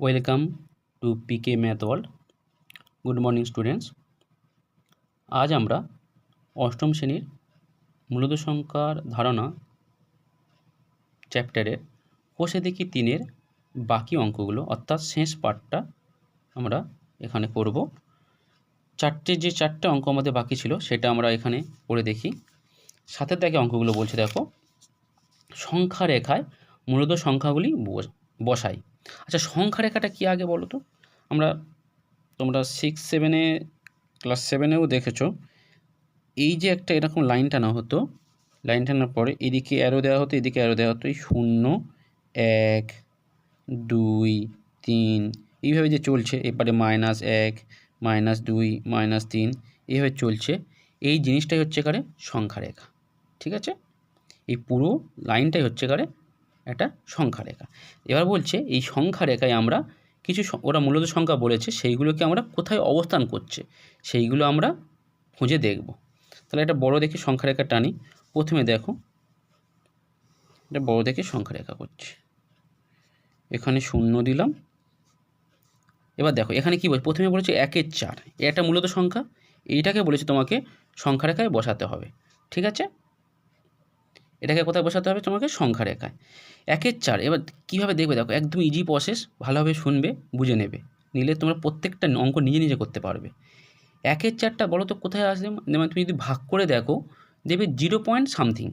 Welcome to PK math world. Good morning students. আজ আমরা অষ্টম শ্রেণীর মূলত সংখ্যার ধারণা চ্যাপ্টারের কোষে দেখি 3-এর বাকি অঙ্কগুলো অর্থাৎ শেষ পার্টটা আমরা এখানে করব। যে চারটে অঙ্ক আমাদের বাকি ছিল সেটা আমরা এখানে করে দেখি। সাথে থেকে অঙ্কগুলো বলছে, দেখো, সংখ্যা রেখায় মূলত সংখ্যাগুলি বসাই। আচ্ছা, সংখ্যা রেখাটা কি আগে বলো তো? তোমরা ক্লাস 7-এও দেখেছো, এই যে একটা এরকম লাইন টানা হতো, লাইন টানার পরে এদিকে অ্যারো দেওয়া হতো, এদিকে অ্যারো দেওয়া হতো, এই 0 1 2 3 এইভাবে যে চলছে, এবারে -1 -2 -3 এইভাবে চলছে। এই জিনিসটাই হচ্ছে কারে সংখ্যা রেখা। ঠিক আছে, এই পুরো লাইনটাই হচ্ছে কারে একটা সংখ্যা রেখা। এবার বলছে এই সংখ্যা রেখায় আমরা কিছু, ওরা মূলত সংখ্যা বলেছে, সেইগুলোকে আমরা কোথায় অবস্থান করছে সেইগুলো আমরা খুঁজে দেখব। তাহলে একটা বড় দেখে সংখ্যা রেখা টানি। প্রথমে দেখো, এটা বড় দেখে সংখ্যা রেখা করছি, এখানে 0 দিলাম। এবার দেখো এখানে কি বলছে, প্রথমে বলেছে 1-এর 4, এটা মূলত সংখ্যা, এইটাকে বলেছে তোমাকে সংখ্যা রেখায় বসাতে হবে। ঠিক আছে, এটাকে কোথায় বসাতে হবে তোমাকে? সংখ্যা রেখায়। 1-এর 4 এবার কীভাবে দেখবে, দেখো একদম ইজি প্রসেস, ভালোভাবে শুনবে, বুঝে নেবে, নিলে তোমরা প্রত্যেকটা অঙ্ক নিজে নিজে করতে পারবে। 1-এর 4টা বলো তো কোথায় আসবে? মানে তুমি যদি ভাগ করে দেখো, দেখবে 0 পয়েন্ট সামথিং,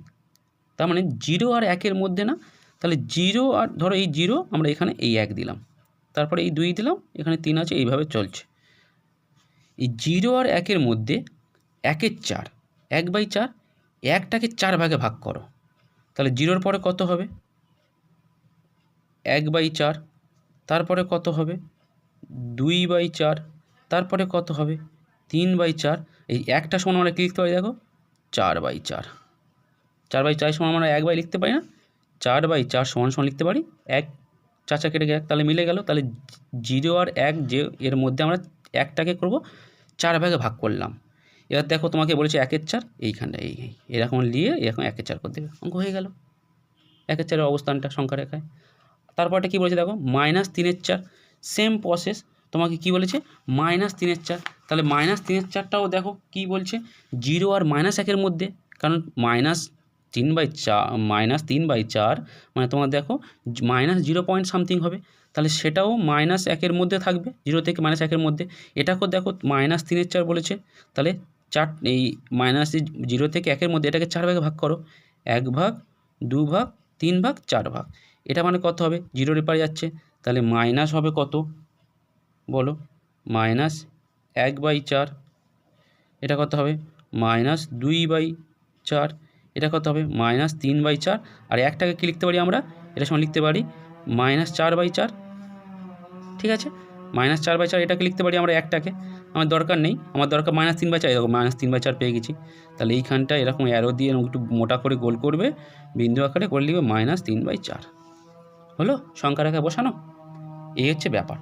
তার মানে 0 আর 1-এর মধ্যে না। তাহলে 0 আর ধরো এই 0, আমরা এখানে এই 1 দিলাম, তারপরে এই 2 দিলাম, এখানে 3 আছে, এইভাবে চলছে। এই 0 আর 1-এর মধ্যে 1-এর 4, 1/4, 1টাকে 4 ভাগে ভাগ করো, তাহলে 0-র পরে কত হবে? 1/4, তারপরে কত হবে? 2/4, তারপরে কত হবে? 3/4। এই একটা সমান আমরা কী লিখতে পারি? দেখো 4/4। 4/4 সমান আমরা 1 লিখতে পারি না? 4/4 সমান লিখতে পারি 1, 4 কেটে গেল, তাহলে মিলে গেল। তাহলে 0 আর 1, যে এর মধ্যে আমরা 1টাকে করব 4 ভাগে ভাগ করলাম। এবার দেখো তোমাকে বলেছে 1-এর 4, এইখানটা এই এরকম নিয়ে এরকম 1-এর 4 করে দেবে, অঙ্ক হয়ে গেল। 1-এর 4-এর অবস্থানটা সংখ্যা রেখায়। তারপরটা কী বলেছে দেখো, -3-এর 4, সেম প্রসেস। তোমাকে কি বলেছে? -3-এর 4। তাহলে -3-এর 4টাও দেখো কি বলছে, 0 আর -1-এর মধ্যে, কারণ -3/4 মানে তোমার দেখো -0 পয়েন্ট সামথিং হবে, তাহলে সেটাও -1-এর মধ্যে থাকবে, 0 থেকে -1-এর মধ্যে। এটাকেও দেখো -3-এর 4 বলেছে, তাহলে এই -0 থেকে 1-এর মধ্যে এটাকে 4 ভাগে ভাগ করো, 1 ভাগ, 2 ভাগ, 3 ভাগ, 4 ভাগ। এটা মানে কত হবে? 0-র এপারে যাচ্ছে, তাহলে মাইনাস হবে কত বলো? -1/4। এটা কত হবে? -2/4। এটা কত হবে? -3/4। আর একটাকে কী লিখতে পারি আমরা? এটা সমান লিখতে পারি -4/4। ঠিক আছে, -4/4 এটাকে লিখতে পারি আমরা একটাকে, আমার দরকার নেই, আমার দরকার -3/4। এরকম -3/4 পেয়ে গেছি। তাহলে এইখানটা এরকম অ্যারো দিয়ে একটু মোটা করে গোল করবে, বিন্দু আকারে করে লিখবে -3/4। হলো সংখ্যা রেখায় বসানো। এই হচ্ছে ব্যাপার।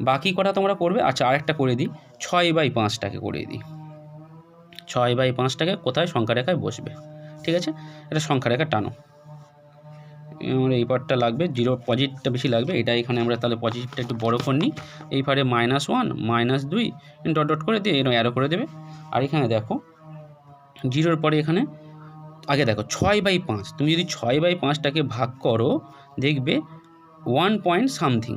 বাকি কটা তোমরা করবে। আচ্ছা, আরেকটা করে দিই, 6/5টাকে করে দিই। 6/5টাকে কোথায় সংখ্যা রেখায় বসবে? ঠিক আছে, এটা সংখ্যা রেখা টানো। এই পার্টটা লাগবে, 0 পজিটিভটা বেশি লাগবে, এটা এখানে আমরা তাহলে পজিটিভটা একটু বড় করে নিই। এই পারে -1 -2 ডট ডট করে দিয়ে এরকম অ্যারো করে দেবে। আর এখানে দেখো 0-র পরে এখানে আগে দেখো 6/5, তুমি যদি 6/5টাকে ভাগ করো দেখবে 1 পয়েন্ট সামথিং,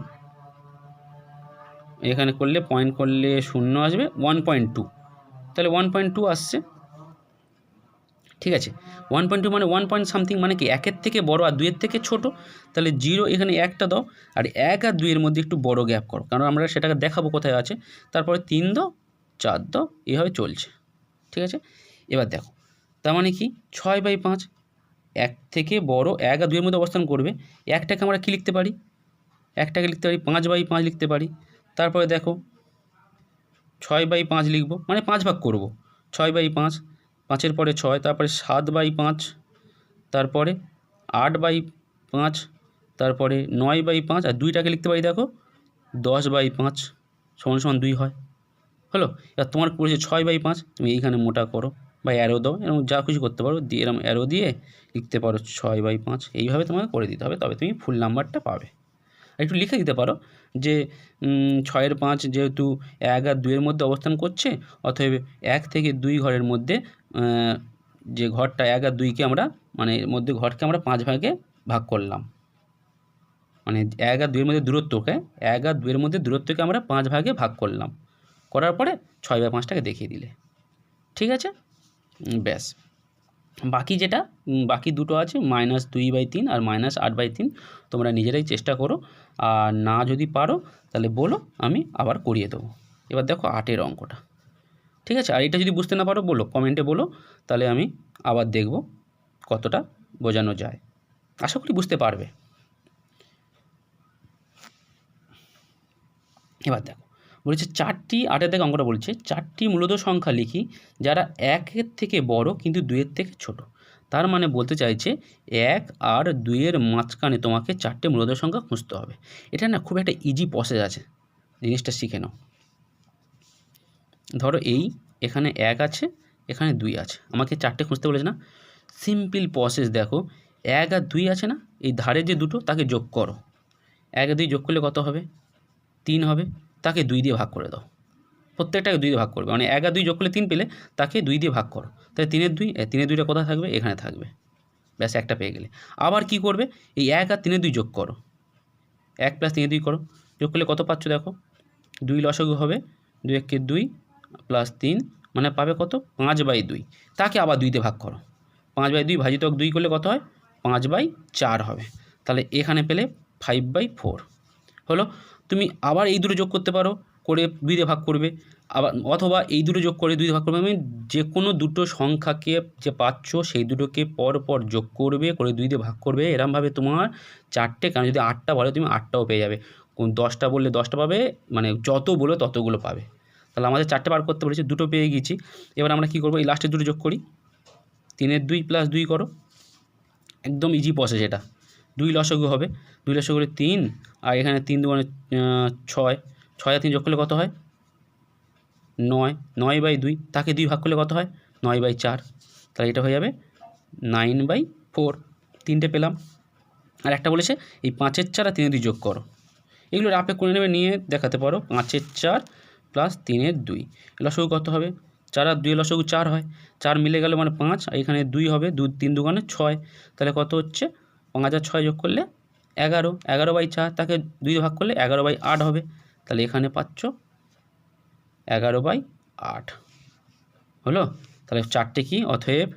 এখানে করলে পয়েন্ট করলে 0 আসবে, 1.2, তাহলে 1.2 আসছে। ঠিক আছে, 1.2 মানে 1 পয়েন্ট সামথিং, মানে কি 1-এর থেকে বড় আর 2-এর থেকে ছোট। তাহলে 0 এখানে 1টা দাও, আর 1 আর 2-এর মধ্যে একটু বড় গ্যাপ করো, কারণ আমরা সেটাকে দেখাবো কোথায় আছে। তারপরে 3 দাও, 4 দাও, এভাবে চলছে। ঠিক আছে, এবার দেখো তার মানে কি 6/5, 1 থেকে বড়, 1 আর 2-এর মধ্যে অবস্থান করবে। একটাকে আমরা কী লিখতে পারি? একটাকে লিখতে পারি 5/5 লিখতে পারি। তারপরে দেখো 6/5 লিখব, মানে 5 ভাগ করব, 6/5, 5-এর পরে 6, তারপরে 7/5, তারপরে 8/5, তারপরে 9/5, আর 2টাকে লিখতে পারি দেখো 10/5 সমান 2 হয়। হলো, এবার তোমার করেছে 6/5, তুমি এইখানে মোটা করো বা অ্যারো দাও, এরকম যা কিছু করতে পারো, দিয়ে এরকম অ্যারো দিয়ে লিখতে পারো 6/5। এইভাবে তোমাকে করে দিতে হবে, তবে তুমি ফুল নাম্বারটা পাবে। একটু লিখে দিতে পারো যে 6 এর 5 যেহেতু 1 আর 2 এর মধ্যে অবস্থান করছে, অতএব 1 থেকে 2 ঘরের মধ্যে যে ঘরটা 1 আর 2কে আমরা মানে এর মধ্যে ঘরকে আমরা 5 ভাগে ভাগ করলাম, মানে 1 আর 2 এর মধ্যে দূরত্বকে 1 আর 2 এর মধ্যে দূরত্বকে আমরা 5 ভাগে ভাগ করলাম, করার পরে 6/5টাকে দেখিয়ে দিলে। ঠিক আছে, ব্যাস। বাকি যেটা বাকি দুটো আছে -2/3 আর -8/3, তোমরা নিজেরাই চেষ্টা করো, আর না যদি পারো তাহলে বলো, আমি আবার করিয়ে দেবো। এবার দেখো 8-এর অঙ্কটা। ঠিক আছে, আর এটা যদি বুঝতে না পারো বলো, কমেন্টে বলো, তাহলে আমি আবার দেখব কতটা বোঝানো যায়। আশা করি বুঝতে পারবে। এবার দেখো বলেছে 4টি 8-এর থেকে অঙ্কটা বলছে 4টি মূলদ সংখ্যা লিখি যারা 1-এর থেকে বড় কিন্তু 2-এর থেকে ছোট। তার মানে বলতে চাইছে 1 আর 2-এর মাঝখানে তোমাকে 4টে মূলদ সংখ্যা খুঁজতে হবে। এটা না খুব একটা ইজি প্রসেস আছে, জিনিসটা শিখে নাও। ধরো এখানে 1 আছে, এখানে 2 আছে, আমাকে 4টে খুঁজতে বলেছে না। সিম্পল প্রসেস দেখো, 1 আর 2 আছে না, এই ধারে যে দুটো তাকে যোগ করো। 1 আর 2 যোগ করলে কত হবে? 3 হবে। তাকে 2 দিয়ে ভাগ করে দাও, প্রত্যেকটাকে 2 দিয়ে ভাগ করবে, মানে 1 আর 2 যোগ করলে 3 পেলে, তাকে 2 দিয়ে ভাগ করো। তাহলে 3-এর 2, 3-এর 2টা কোথায় থাকবে? এখানে থাকবে। ব্যাস, একটা পেয়ে গেলে। আবার কি করবে? এই 1 আর 3-এর 2 যোগ করো, 1 + 3-এর 2 করো, যোগ করলে কত পাচ্ছ দেখো? 2 লসাগু হবে, 2 × 2 + 3 মানে পাবে কত? 5/2। তাকে আবার 2 দিয়ে ভাগ করো, 5/2 ভাজিতক 2 করলে কত হয়? 5/4 হবে। তাহলে এখানে পেলে 5/4 হলো। তুমি আবার এই দুটো যোগ করতে পারো, করে 2 দিয়ে ভাগ করবে, আবার অথবা এই দুটো যোগ করে 2 দিয়ে ভাগ করবে। আমি যে কোনো দুটো সংখ্যাকে যে পাচ্ছ সেই দুটোকে পর যোগ করবে, করে 2 দিয়ে ভাগ করবে। এরমভাবে তোমার 4টে, কারণ যদি 8টা বলে তুমি 8টাও পেয়ে যাবে, কোন 10টা বললে 10টা পাবে, মানে যত বলো ততগুলো পাবে। তাহলে আমাদের 4টে বার করতে বলেছে, দুটো পেয়ে গেছি। এবার আমরা কী করবো? এই লাস্টের দুটো যোগ করি, 3-এর 2 + 2 করো, একদম ইজি প্রসেস এটা। 2 লসাগু হবে, 2 লসাগু হলে 3, আর এখানে 3 × 2 = 6, 6 আর 3 যোগ করলে কত হয়? 9, 9/2, তাকে 2 ভাগ করলে কত হয়? 9/4। তাহলে এটা হয়ে যাবে 9/4। 3টে পেলাম। আর একটা বলেছে এই 5-এর 4 আর 3-এর 2 যোগ করো, এগুলো রাফে করে নেবে, নিয়ে দেখাতে পারো। 5-এর 4 + 3-এর 2 লসাগু কত হবে? 4 আর 2 লসাগু 4 হয়, 4 মিলে গেলে মানে 5, আর এখানে 2 হবে, 3 × 2 = 6। তাহলে কত হচ্ছে? 5 আর 6 যোগ করলে 11, 11/4, তাকে 2 দিয়ে ভাগ করলে 11/8 হবে। তাহলে এখানে পাচ্ছ 11/8 হলো। তাহলে 4টে কি? অতএব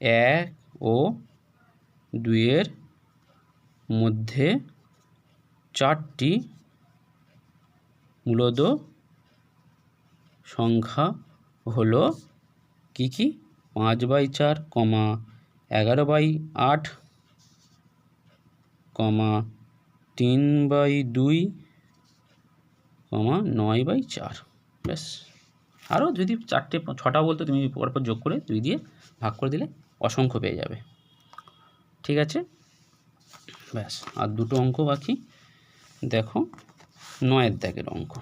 1 ও 2-এর মধ্যে 4টি মূলদ সংখ্যা হলো কি কি? 5/4, 11/8, 3/2, 9/4। ব্যাস। আরও যদি 4টে 6টা বলতো, তুমি পরপর যোগ করে 2 দিয়ে ভাগ করে দিলে অসংখ্য পেয়ে যাবে। ঠিক আছে, ব্যাস। আর দুটো অঙ্ক বাকি। দেখো 9-এর দাগের অঙ্ক।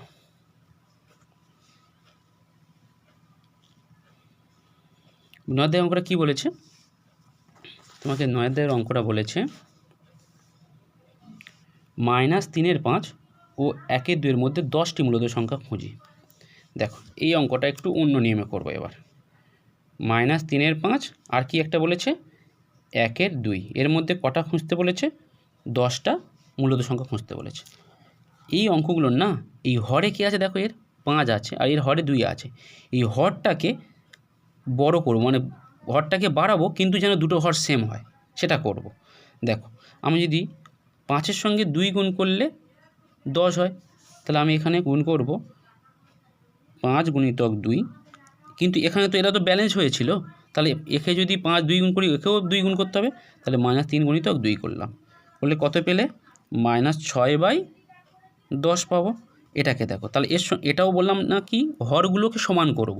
9-এর দাগের অঙ্কটা কী বলেছে? তোমাকে 9-এর দাগের অঙ্কটা বলেছে -3-এর 5 ও 1-এর 2-এর মধ্যে 10টি মূলদ সংখ্যা খুঁজি। দেখো এই অঙ্কটা একটু অন্য নিয়মে করবো এবার। -3-এর 5 আর কি একটা বলেছে 1-এর 2, এর মধ্যে কটা খুঁজতে বলেছে? 10টা মূলদ সংখ্যা খুঁজতে বলেছে। এই অঙ্কগুলোর না, এই হরে কী আছে দেখো, এর 5 আছে আর এর হরে 2 আছে। এই হরটাকে বড় করবো, মানে হরটাকে বাড়াবো, কিন্তু যেন দুটো হর সেম হয় সেটা করব। দেখো আমি যদি 5-এর সঙ্গে 2 গুণ করলে 10 হয়, তাহলে আমি এখানে গুণ করব 5 × 2, কিন্তু এখানে তো এটা তো ব্যালেন্স হয়েছিল, তাহলে একে যদি 5 2 গুণ করি, একেও 2 গুণ করতে হবে। তাহলে -3 × 2 করলাম, করলে কত পেলে? -6/10 পাবো। এটাকে দেখো, তাহলে এটাও বললাম না কি হরগুলোকে সমান করব।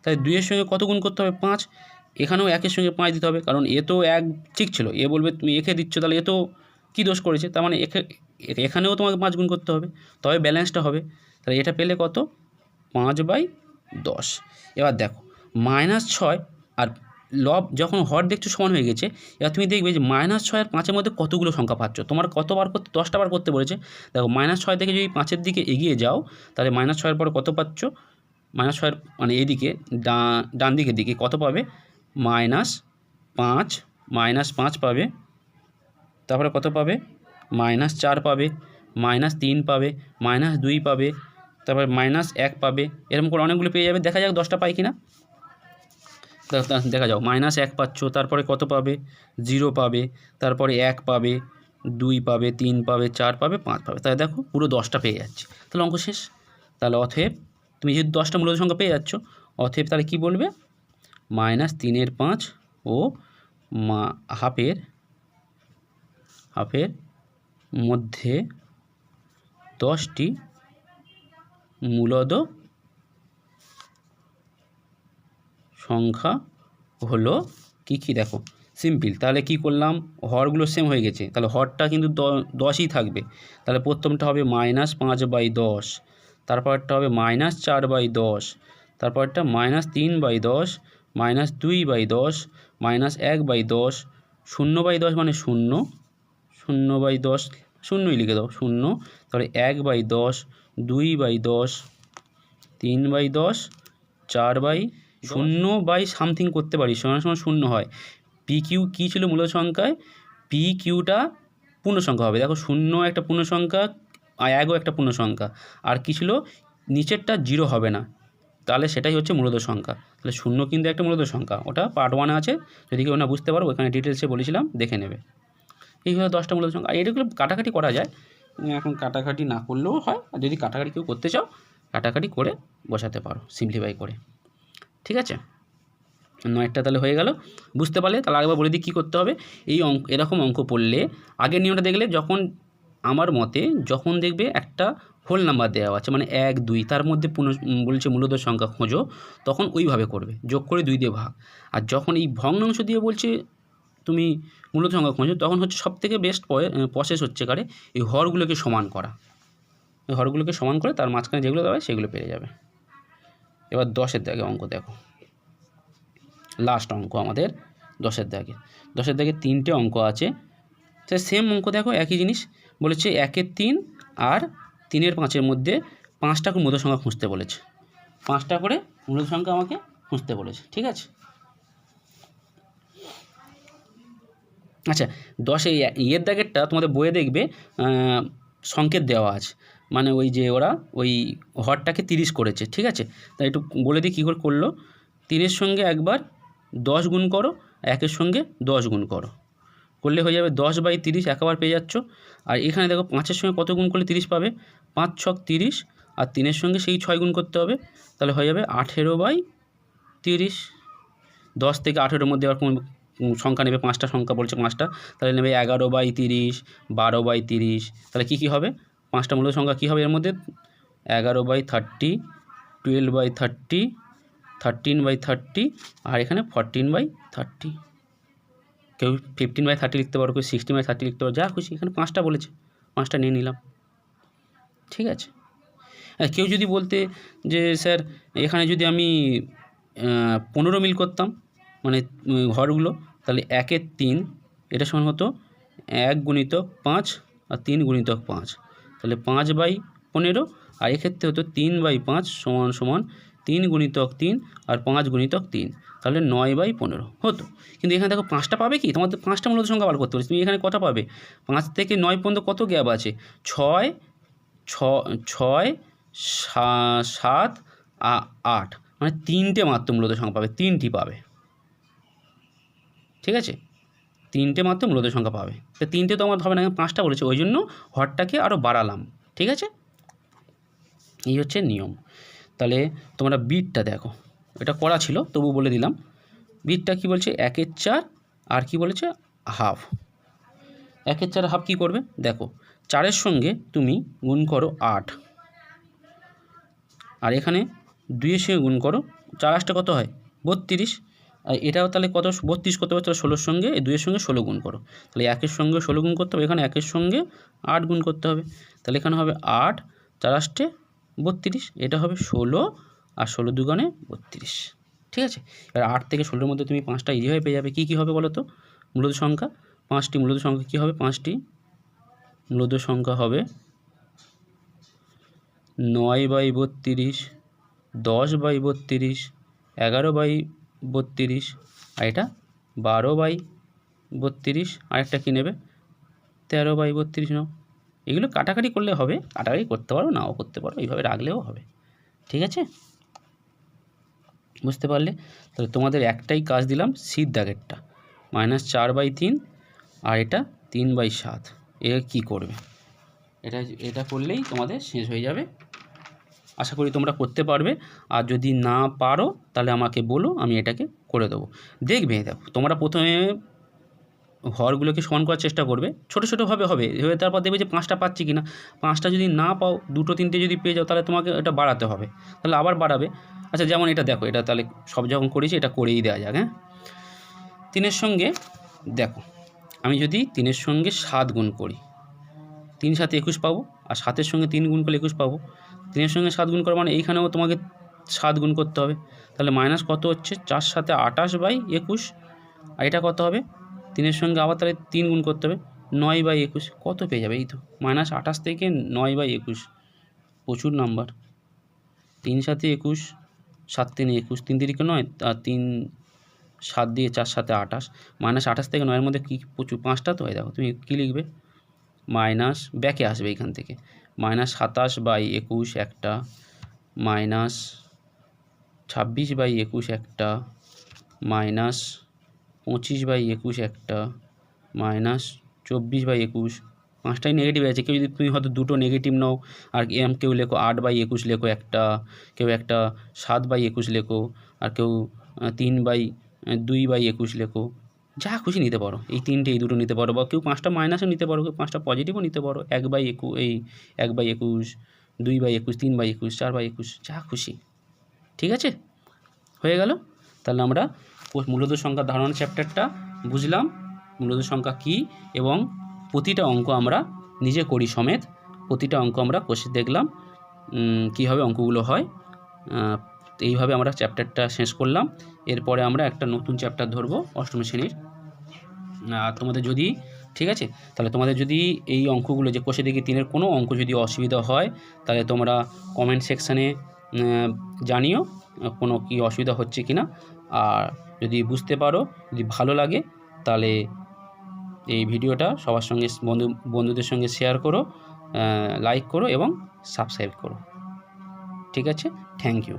তাহলে 2-এর সঙ্গে কত গুণ করতে হবে? 5। এখানেও 1-এর সঙ্গে 5 দিতে হবে, কারণ এ তো 1 ঠিক ছিল, এ বলবে তুমি একে দিচ্ছ, তাহলে এ তো কী দোষ করেছে, তার মানে এখানেও তোমাকে 5 গুণ করতে হবে, তবে ব্যালেন্সটা হবে। তাহলে এটা পেলে কত? 5/10। এবার দেখো -6 আর লব যখন হর দেখছো সমান হয়ে গেছে, এবার তুমি দেখবে যে -6 আর 5-এর মধ্যে কতগুলো সংখ্যা পাচ্ছ। তোমার কতবার করতে, 10টা বার করতে বলেছে। দেখো -6 থেকে যদি 5-এর দিকে এগিয়ে যাও, তাহলে -6-এর পরে কত পাচ্ছ, -6 মানে এইদিকে ডান দিকের দিকে কত পাবে, -5 -5 পাবে, তারপরে কত পাবে, -4 পাবে, -3 পাবে, -2 পাবে, তারপরে -1 পাবে, এরকম করে অনেকগুলো পেয়ে যাবে। দেখা যাক 10টা পাই কিনা। দেখা যাও -1 পাচ্ছ, তারপরে কত পাবে, 0 পাবে, তারপরে 1 পাবে, 2 পাবে, 3 পাবে, 4 পাবে, 5 পাবে। তাহলে দেখো পুরো 10টা পেয়ে যাচ্ছে, তাহলে অঙ্ক শেষ। তাহলে অতএব তুমি যেহেতু 10টা মূলদ সংখ্যা পেয়ে যাচ্ছ, অতএব তাহলে কী বলবে, -3-এর 5 ও হাফের মধ্যে 10টি মূলদ সংখ্যা হলো কী কী। দেখো সিম্পল, তাহলে কি করলাম, হরগুলো সেম হয়ে গেছে, তাহলে হরটা কিন্তু 10ই থাকবে। তাহলে প্রথমটা হবে -5/10, তারপরটা হবে -4/10, তারপরটা -3/10, -2/10, -1/10, 0/10 মানে 0, 0/10 শূন্যই লিখে দাও 0, তারপরে 1/10, 2/10, 3/10, 4/0 সামথিং করতে পারি, সমান 0 হয়। PQ কী ছিল মূলদ সংখ্যায়, PQটা পূর্ণ সংখ্যা হবে। দেখো 0 একটা পূর্ণ সংখ্যা, 1ও একটা পূর্ণ সংখ্যা, আর কী ছিল নিচেরটা 0 হবে না, তাহলে সেটাই হচ্ছে মূলদ সংখ্যা। তাহলে 0 কিন্তু একটা মূলদ সংখ্যা, ওটা পার্ট 1-এ আছে, যদি কেউ না বুঝতে পারো ওখানে ডিটেলসে বলেছিলাম, দেখে নেবে। এইভাবে 10টা মূলদ সংখ্যা, আর এটাগুলো কাটাকাটি করা যায়, এখন কাটাকাটি না করলেও হয়, আর যদি কাটাকাটি কেউ করতে চাও কাটাকাটি করে বসাতে পারো সিম্পলিফাই করে, ঠিক আছে। 9টা তাহলে হয়ে গেল, বুঝতে পারলে। তাহলে আরেকবার বলে দিই কী করতে হবে। এই এরকম অঙ্ক পড়লে আগের নিয়মটা দেখলে, যখন আমার মতে যখন দেখবে একটা হোল নাম্বার দেওয়া আছে, মানে 1, 2, তার মধ্যে বলছে মূলদ সংখ্যা খোঁজো, তখন ওইভাবে করবে, যোগ করে 2 দিয়ে ভাগ। আর যখন এই ভগ্নাংশ দিয়ে বলছে তুমি মূলদ সংখ্যা খোঁজো, তখন হচ্ছে সবথেকে বেস্ট প্রসেস হচ্ছে কারে এই হরগুলোকে সমান করা। এই হরগুলোকে সমান করে তার মাঝখানে যেগুলো দেওয়া হয় সেগুলো পেয়ে যাবে। এবার 10-এর দাগে অঙ্ক দেখো, লাস্ট অঙ্ক আমাদের 10-এর দাগে। 10-এর দাগে 3টে অঙ্ক আছে, সে সেম অঙ্ক দেখো, একই জিনিস বলেছে। 1-এর 3 আর 3-এর 5-এর মধ্যে 5টা করে মূলদ সংখ্যা খুঁজতে বলেছে, 5টা করে মূলদ সংখ্যা আমাকে খুঁজতে বলেছে, ঠিক আছে। আচ্ছা 10 এর দাগেরটা তোমাদের বইয়ে দেখবে সংকেত দেওয়া আছে, মানে ওই যে ওরা ওই হরটাকে 30 করেছে, ঠিক আছে। তাই একটু বলে দিই কী করে করলো। 3-এর সঙ্গে একবার 10 গুণ করো, 1-এর সঙ্গে 10 গুণ করলে হয়ে যাবে 10/30, একবার পেয়ে যাচ্ছ। আর এখানে দেখো 5-এর সঙ্গে কত গুণ করলে 30 পাবে, 5 ছক 30, আর 3-এর সঙ্গে সেই 6 গুণ করতে হবে, তাহলে হয়ে যাবে 18/30। 10 থেকে 18-এর মধ্যে আবার কোন সংখ্যা নেবে, 5টা সংখ্যা বলছে 5টা, তাহলে নেবে 11/30, 12/30। তাহলে কী হবে 5টা মূলদ সংখ্যা কী হবে এর মধ্যে, 11/30, 12/30, 13/30, আর এখানে 14/30। কেউ 15/30 লিখতে পারো, কেউ 16/30 লিখতে পারো, যা খুশি। এখানে 5টা বলেছে, 5টা নিয়ে নিলাম, ঠিক আছে। কেউ যদি বলতে যে স্যার এখানে যদি আমি 15 মিল করতাম, মানে ঘরগুলো, তাহলে 1-এর 3 এটা সমান হতো 1 × 5 আর 3 × 5, তাহলে 5/15, আর এক্ষেত্রে হতো 3/5 সমান 3 × 3 আর 5 × 3, তাহলে 9/15 হতো। কিন্তু এখানে দেখো 5টা পাবে কি, তোমাদের 5টা মূলদ সংখ্যা বার করতে পারছি। তুমি এখানে কত পাবে, 5 থেকে 9 পর্যন্ত কত গ্যাপ আছে, 6, 7, 8, মানে 3টে মাত্র মূলদ সংখ্যা পাবে, 3টি পাবে, ঠিক আছে। 3টে মাত্র মূলদ সংখ্যা পাবে, তো 3টে তো আমার হবে না, 5টা বলেছে, ওই জন্য হরটাকে আরও বাড়ালাম, ঠিক আছে। এই হচ্ছে নিয়ম। তাহলে তোমরা বিটটা দেখো, এটা করা ছিল তবু বলে দিলাম। বিটটা কি বলছে, 1-এর 4 আর কি বলেছে হাফ। 1-এর 4 হাফ কী করবে, দেখো 4-এর সঙ্গে তুমি গুণ করো 8, আর এখানে 2-এর সঙ্গে গুণ করো, 4 × 8 কত হয় 32, আর এটাও তাহলে কত 32 কত হবে, তাহলে 16-এর সঙ্গে 2-এর সঙ্গে 16 গুণ করো, তাহলে 1-এর সঙ্গে 16 গুণ করতে হবে, এখানে 1-এর সঙ্গে 8 গুণ করতে হবে, তাহলে এখানে হবে 8, 4 × 8 32, এটা হবে 16, আর 16 × 2 = 32। ঠিক আছে। এবার 8 থেকে 16-এর মধ্যে তুমি 5টা ইজিভাবে পেয়ে যাবে। কী হবে বলো তো? মূলদ সংখ্যা 5টি মূলদ সংখ্যা কী হবে? 5টি মূলদ সংখ্যা হবে 9/32, 10/32, 11/32, আর এটা 12/32, আরেকটা কী নেবে? 13/32 নাও। এগুলো কাটাকাটি করলে হবে, কাটাকাটি করতে পারো, নাও করতে পারো, এইভাবে রাখলেও হবে। ঠিক আছে, বুঝতে পারলে? তাহলে তোমাদের একটাই কাজ দিলাম, শীত দাগেরটা -4/3, আর এটা 3/7। এর কী করবে? এটা করলেই তোমাদের শেষ হয়ে যাবে। আশা করি তোমরা করতে পারবে, আর যদি না পারো তাহলে আমাকে বলো, আমি এটাকে করে দেবো। দেখবে, দেখো তোমরা প্রথমে হরগুলোকে সমান করার চেষ্টা করবে, ছোটো ছোটোভাবে হবে, এবার তারপর দেখবে যে 5টা পাচ্ছি কি না। 5টা যদি না পাও, 2-3টে যদি পেয়ে যাও, তাহলে তোমাকে এটা বাড়াতে হবে, তাহলে আবার বাড়াবে। আচ্ছা, যেমন এটা দেখো, এটা তাহলে সব যখন করেছি এটা করেই দেওয়া যাক। হ্যাঁ, 3-এর সঙ্গে দেখো, আমি যদি 3-এর সঙ্গে 7 গুণ করি, 3 × 7 = 21 পাবো, আর 7-এর সঙ্গে 3 গুণ করলে 21 পাবো। 3-এর সঙ্গে 7 গুণ করা মানে এইখানেও তোমাকে 7 গুণ করতে হবে, তাহলে মাইনাস কত হচ্ছে? 4 × 7 = 28/21, আর এটা কত হবে? 3-এর সঙ্গে আবার তাহলে 3 গুণ করতে হবে, 9/21। কত পেয়ে যাবে? এই তো -28 থেকে 9/21, প্রচুর নাম্বার। 3 × 7 = 21, 7 × 3 = 21, 3 × 3 = 9, আর 3 7 দিয়ে 4 × 7 = 28, -28 থেকে 9-এর মধ্যে কী প্রচুর 5টা তো হয়। দেখো তুমি কী লিখবে? মাইনাস ব্যাকে আসবে এইখান থেকে, -27/21 একটা, -26/21 একটা, -25/21 একটা, -24/21। 5টাই নেগেটিভ আছে। কেউ যদি, তুমি হয়তো 2টো নেগেটিভ নাও, আর কেউ লেখো 8/21 লেখো একটা, কেউ একটা 7/21 লেখো, আর কেউ 3/2/21 লেখো। যা খুশি নিতে পারো, এই 3টে, এই 2টো নিতে পারো, বা কেউ 5টা মাইনাসও নিতে পারো, কেউ 5টা পজিটিভও নিতে পারো। 1/21, 2/21, 3/21, 4/21, যা খুশি। ঠিক আছে, হয়ে গেল। তাহলে আমরা মূলদ সংখ্যার ধারণা চ্যাপ্টারটা বুঝলাম, মূলদ সংখ্যা কী, এবং প্রতিটা অঙ্ক আমরা নিজে করি সমেত, প্রতিটা অঙ্ক আমরা কষে দেখলাম কীভাবে অঙ্কগুলো হয়। এইভাবে আমরা চ্যাপ্টারটা শেষ করলাম। এরপরে আমরা একটা নতুন চ্যাপ্টার ধরবো, 8ম শ্রেণীর। তোমাদের যদি, ঠিক আছে, তাহলে তোমাদের যদি এই অঙ্কগুলো যে কষে দেখি 3-এর কোনো অঙ্ক যদি অসুবিধা হয়, তাহলে তোমরা কমেন্ট সেকশানে জানিও কোনো কি অসুবিধা হচ্ছে কি না। আর যদি বুঝতে পারো, যদি ভালো লাগে, তাহলে এই ভিডিওটা সবার সঙ্গে, বন্ধুদের সঙ্গে শেয়ার করো, লাইক করো এবং সাবস্ক্রাইব করো। ঠিক আছে, থ্যাংক ইউ।